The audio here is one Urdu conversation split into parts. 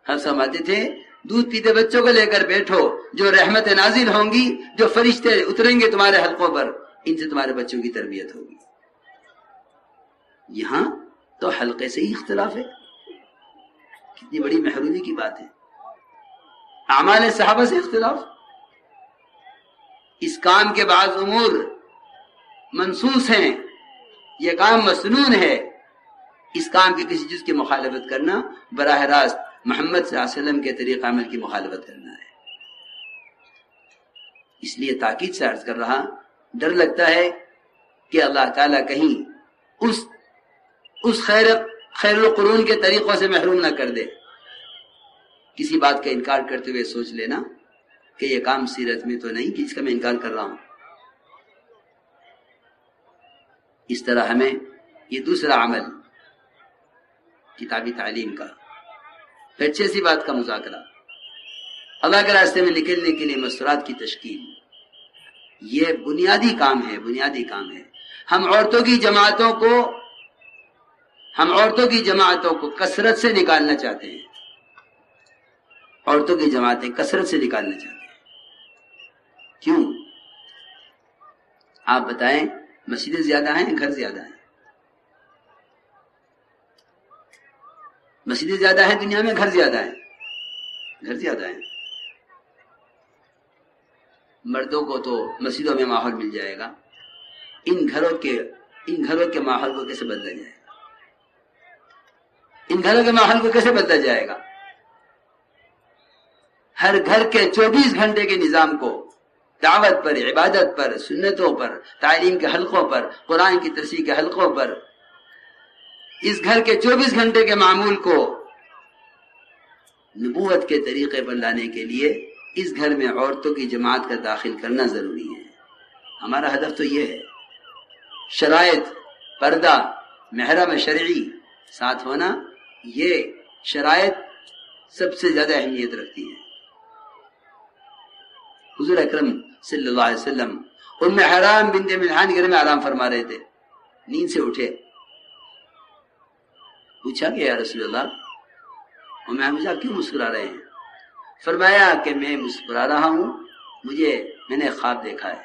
ہم سمجھتے تھے دودھ پیتے بچوں کو لے کر بیٹھو، جو رحمت نازل ہوں گی، جو فرشتے اتریں گے تمہارے حلقوں پر، ان سے تمہارے بچوں کی تربیت ہوگی۔ یہاں تو حلقے سے ہی اختلاف ہے، کتنی بڑی محرومی کی بات ہے۔ اعمال صحابہ سے اختلاف، اس کام کے بعض امور منسوس ہیں، یہ کام مسنون ہے، اس کام کی کسی جز کی مخالفت کرنا براہ راست محمد صلی اللہ علیہ وسلم کے طریقہ عمل کی مخالفت کرنا ہے۔ اس لیے تاکید سے عرض کر رہا، ڈر لگتا ہے کہ اللہ تعالیٰ کہیں اس خیر القرون کے طریقوں سے محروم نہ کر دے۔ کسی بات کا انکار کرتے ہوئے سوچ لینا کہ یہ کام سیرت میں تو نہیں کہ جس کا میں انکار کر رہا ہوں۔ اس طرح ہمیں یہ دوسرا عمل کتابی تعلیم کا، اچھے سی بات کا مذاکرہ، اللہ کے راستے میں نکلنے کے لیے مستورات کی تشکیل، یہ بنیادی کام ہے، بنیادی کام ہے۔ ہم عورتوں کی جماعتوں کو کثرت سے نکالنا چاہتے ہیں، عورتوں کی جماعتیں کثرت سے نکالنا چاہتے ہیں۔ کیوں؟ آپ بتائیں، مسجدیں زیادہ ہیں، گھر زیادہ ہیں؟ مسجدیں زیادہ ہیں دنیا میں، گھر زیادہ ہیں؟ گھر زیادہ ہیں۔ مردوں کو تو مسجدوں میں ماحول مل جائے گا، ان گھروں کے ماحول کو کیسے بدلا جائے گا؟ ان گھروں کے ماحول کو کیسے بدلا جائے گا؟ ہر گھر کے 24 گھنٹے کے نظام کو دعوت پر، عبادت پر، سنتوں پر، تعلیم کے حلقوں پر، قرآن کی تفسیر کے حلقوں پر، اس گھر کے 24 گھنٹے کے معمول کو نبوت کے طریقے پر لانے کے لیے اس گھر میں عورتوں کی جماعت کا داخل کرنا ضروری ہے۔ ہمارا ہدف تو یہ ہے۔ شرائط، پردہ، محرم شرعی ساتھ ہونا، یہ شرائط سب سے زیادہ اہمیت رکھتی ہیں۔ حضور اکرم صلی اللہ علیہ وسلم ام حرام بنت ملحان کے گھر میں آرام فرما رہے تھے، نیند سے اٹھے، پوچھا کہ یا رسول اللہ، ام حرام آپ کیوں مسکرا رہے ہیں؟ فرمایا کہ میں مسکرا رہا ہوں، میں نے خواب دیکھا ہے،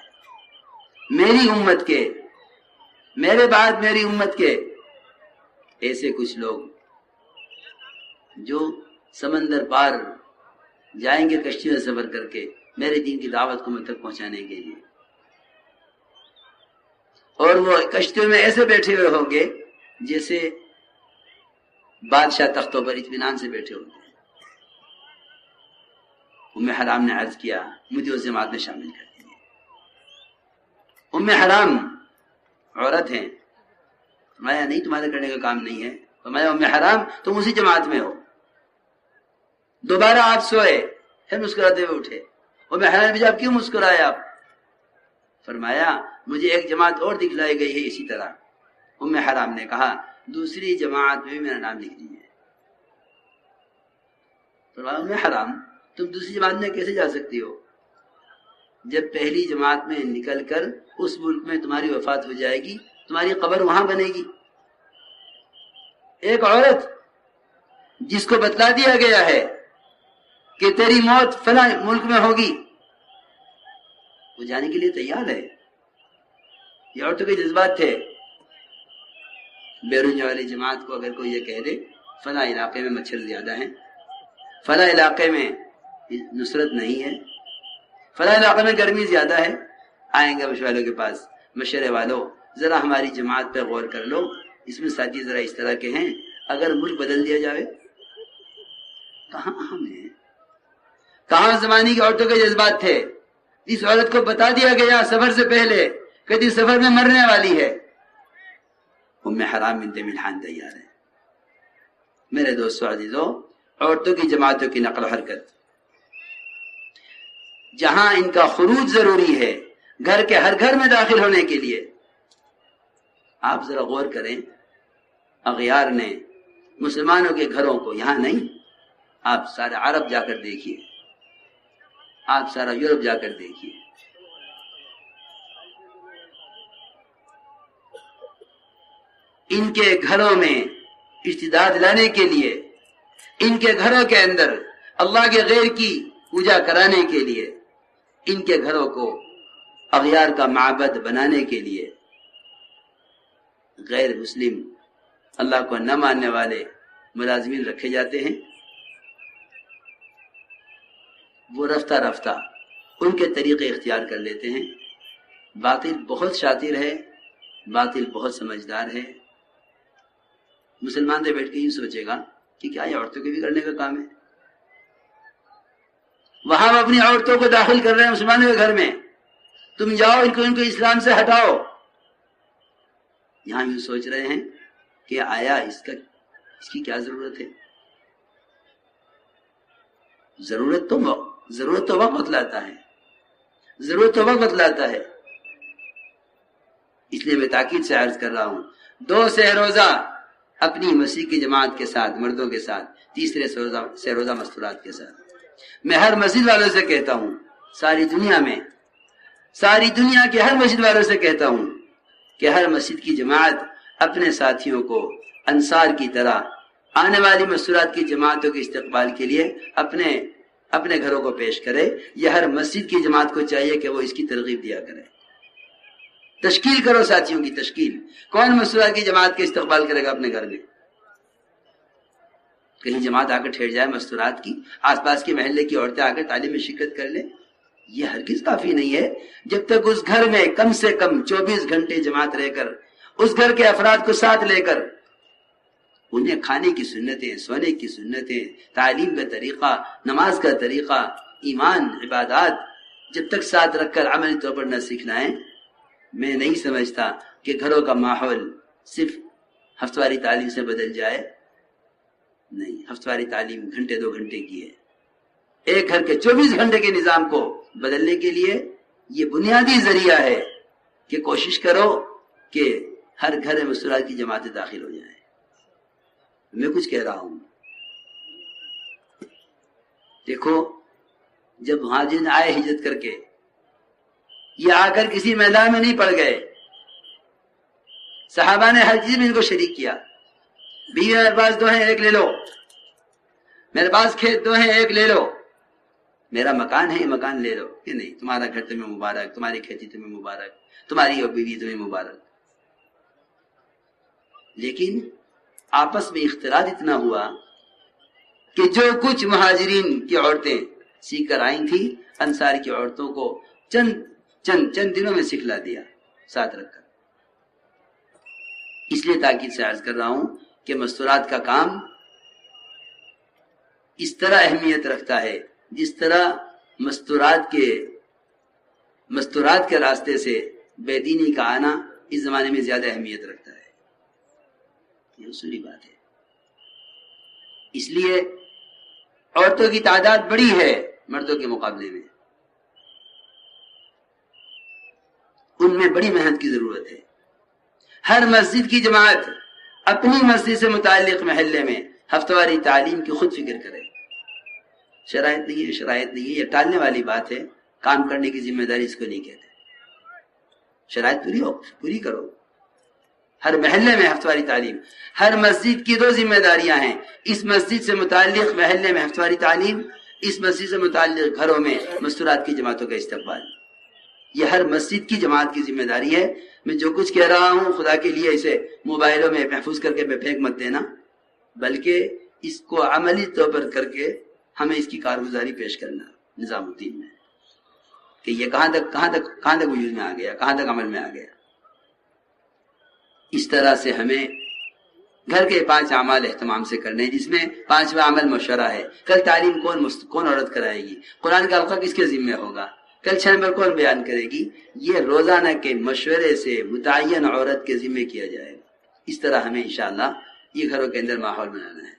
میری امت کے، میرے بعد میری امت کے ایسے کچھ لوگ جو سمندر پار جائیں گے کشتی میں سفر کر کے میرے دین کی دعوت کو مجھ تک پہنچانے کے لیے، اور وہ کشتیوں میں ایسے بیٹھے ہوئے ہوں گے جیسے بادشاہ تختوں پر اطمینان سے بیٹھے ہوتے ہیں۔ ام حرام نے عرض کیا مجھے اس جماعت میں شامل کر دیجیے۔ ام حرام عورت ہیں، فرمایا نہیں، تمہارے کرنے کا کام نہیں ہے۔ فرمایا ام حرام تم اسی جماعت میں ہو۔ دوبارہ آپ سوئے، پھر مسکراتے ہوئے اٹھے۔ ام حرام نے آپ کیوں مسکرائے آپ؟ فرمایا مجھے ایک جماعت اور دکھلائی گئی ہے اسی طرح۔ ام حرام نے کہا دوسری جماعت میں بھی میرا نام لکھ دیجیے۔ فرمایا ام حرام تم دوسری جماعت میں کیسے جا سکتی ہو؟ جب پہلی جماعت میں نکل کر اس ملک میں تمہاری وفات ہو جائے گی، تمہاری قبر وہاں بنے گی۔ ایک عورت جس کو بتلا دیا گیا ہے کہ تیری موت فلاں ملک میں ہوگی، وہ جانے کے لیے تیار ہے۔ یہ عورتوں کے جذبات تھے۔ بیرون والی جماعت کو اگر کوئی یہ کہہ دے فلاں علاقے میں مچھر زیادہ ہیں، فلاں علاقے میں نصرت نہیں ہے، فلاں علاقے میں گرمی زیادہ ہے، آئیں گے مشورے والوں کے پاس، مشورے والوں ذرا ہماری جماعت پہ غور کر لو، اس میں ساتھی ذرا اس طرح کے ہیں، اگر ملک بدل دیا جائے۔ کہاں ہم ہیں؟ کہاں زمانے کی عورتوں کے جذبات تھے؟ اس عورت کو بتا دیا گیا سفر سے پہلے کہ تم سفر میں مرنے والی ہے۔ ام حرام بنت ملحان تیار ہے۔ میرے دوستو عزیزو، عورتوں کی جماعتوں کی نقل و حرکت، جہاں ان کا خروج ضروری ہے گھر کے ہر گھر میں داخل ہونے کے لیے، آپ ذرا غور کریں، اغیار نے مسلمانوں کے گھروں کو، یہاں نہیں، آپ سارا عرب جا کر دیکھیے، آپ سارا یورپ جا کر دیکھیے، ان کے گھروں میں ارتداد لانے کے لیے ان کے گھروں کے اندر اللہ کے غیر کی پوجا کرانے کے لیے، ان کے گھروں کو اغیار کا معبد بنانے کے لیے غیر مسلم اللہ کو نہ ماننے والے ملازمین رکھے جاتے ہیں. وہ رفتہ رفتہ ان کے طریقے اختیار کر لیتے ہیں. باطل بہت شاطر ہے، باطل بہت سمجھدار ہے. مسلمان سے بیٹھ کے یہ سوچے گا کہ کیا یہ عورتوں کے بھی کرنے کا کام ہے؟ وہاں وہ اپنی عورتوں کو داخل کر رہے ہیں مسلمانوں کے گھر میں، تم جاؤ ان کو اسلام سے ہٹاؤ. یہاں یوں سوچ رہے ہیں کہ آیا اس کی کیا ضرورت ہے؟ ضرورت تو وقت بتلاتا ہے، ضرورت تو وقت بتلاتا ہے. اس لیے میں تاکید سے عرض کر رہا ہوں، 2 سہ روزہ اپنی مسیح کی جماعت کے ساتھ، مردوں کے ساتھ، تیسرے سہ روزہ مستورات کے ساتھ. میں ہر مسجد والوں سے کہتا ہوں، ساری دنیا کے ہر مسجد والوں سے کہتا ہوں کہ ہر مسجد کی جماعت اپنے ساتھیوں کو انصار کی طرح آنے والی مستورات کی جماعتوں کے استقبال کے لیے اپنے گھروں کو پیش کرے. یہ ہر مسجد کی جماعت کو چاہیے کہ وہ اس کی ترغیب دیا کرے. تشکیل کرو ساتھیوں کی تشکیل. کون مستورات کی جماعت کے استقبال کرے گا اپنے گھر میں؟ کہیں جماعت آ کر ٹھہر جائے مستورات کی، آس پاس کے محلے کی عورتیں آ کر تعلیم میں شرکت کر لیں، یہ ہرگز کافی نہیں ہے. جب تک اس گھر میں کم سے کم 24 گھنٹے جماعت رہ کر، اس گھر کے افراد کو ساتھ لے کر انہیں کھانے کی سنتیں، سونے کی سنتیں، تعلیم کا طریقہ، نماز کا طریقہ، ایمان، عبادات جب تک ساتھ رکھ کر عملی طور پر نہ سکھلائیں، میں نہیں سمجھتا کہ گھروں کا ماحول صرف ہفتہ واری تعلیم سے بدل جائے. نہیں، ہفتہ واری تعلیم گھنٹے 2 گھنٹے کی ہے. ایک گھر کے 24 گھنٹے کے نظام کو بدلنے کے لیے یہ بنیادی ذریعہ ہے کہ کوشش کرو کہ ہر گھر میں مستورات کی جماعتیں داخل ہو جائیں. میں کچھ کہہ رہا ہوں، دیکھو جب مہاجرین آئے ہجرت کر کے، یہ آ کر کسی میدان میں نہیں پڑ گئے. صحابہ نے ہر چیز میں ان کو شریک کیا. بیوی میرے پاس 2 ہیں، 1 لے لو. میرے پاس کھیت 2 ہیں، 1 لے لو. میرا مکان ہے، مکان لے لو. کہ نہیں، تمہارا گھر تمہیں مبارک، تمہاری کھیتی تمہیں مبارک، تمہاری بیوی تمہیں مبارک. لیکن آپس میں اختلاط اتنا ہوا کہ جو کچھ مہاجرین کی عورتیں سیکھ کر آئی تھیں، انصار کی عورتوں کو چند دنوں میں سکھلا دیا ساتھ رکھ کر. اس لیے تاکید سے عرض کر رہا ہوں کہ مستورات کا کام اس طرح اہمیت رکھتا ہے جس طرح مستورات کے راستے سے بے دینی کا آنا اس زمانے میں زیادہ اہمیت رکھتا ہے. یہ اصولی بات ہے. اس لیے عورتوں کی تعداد بڑی ہے مردوں کے مقابلے میں، ان میں بڑی محنت کی ضرورت ہے. ہر مسجد کی جماعت اپنی مسجد سے متعلق محلے میں ہفتہ واری تعلیم کی خود فکر کرے. شرائط نہیں ہے، یہ ٹالنے والی بات ہے. کام کرنے کی ذمہ داری اس کو نہیں کہتے. شرائط پوری کرو. ہر محلے میں ہفتہ واری تعلیم. ہر مسجد کی 2 ذمہ داریاں ہیں. اس مسجد سے متعلق محلے میں ہفتہ واری تعلیم، اس مسجد سے متعلق گھروں میں مستورات کی جماعتوں کا استقبال. یہ ہر مسجد کی جماعت کی ذمہ داری ہے. میں جو کچھ کہہ رہا ہوں خدا کے لیے اسے موبائلوں میں محفوظ کر کے پھینک مت دینا، بلکہ اس کو عملی طور پر کر کے ہمیں اس کی کارگزاری پیش کرنا نظام الدین میں، کہ یہ کہاں تک وجود میں آ گیا، کہاں تک عمل میں آ گیا. اس طرح سے ہمیں گھر کے 5 اعمال اہتمام سے کرنے، جس میں 5واں عمل مشورہ ہے. کل تعلیم کون عورت کرائے گی، قرآن کا حلقہ کس کے ذمہ ہوگا، کل 6 نمبر کون بیان کرے گی، یہ روزانہ کے مشورے سے متعین عورت کے ذمہ کیا جائے گا. اس طرح ہمیں انشاءاللہ یہ گھروں کے اندر ماحول بنانا ہے.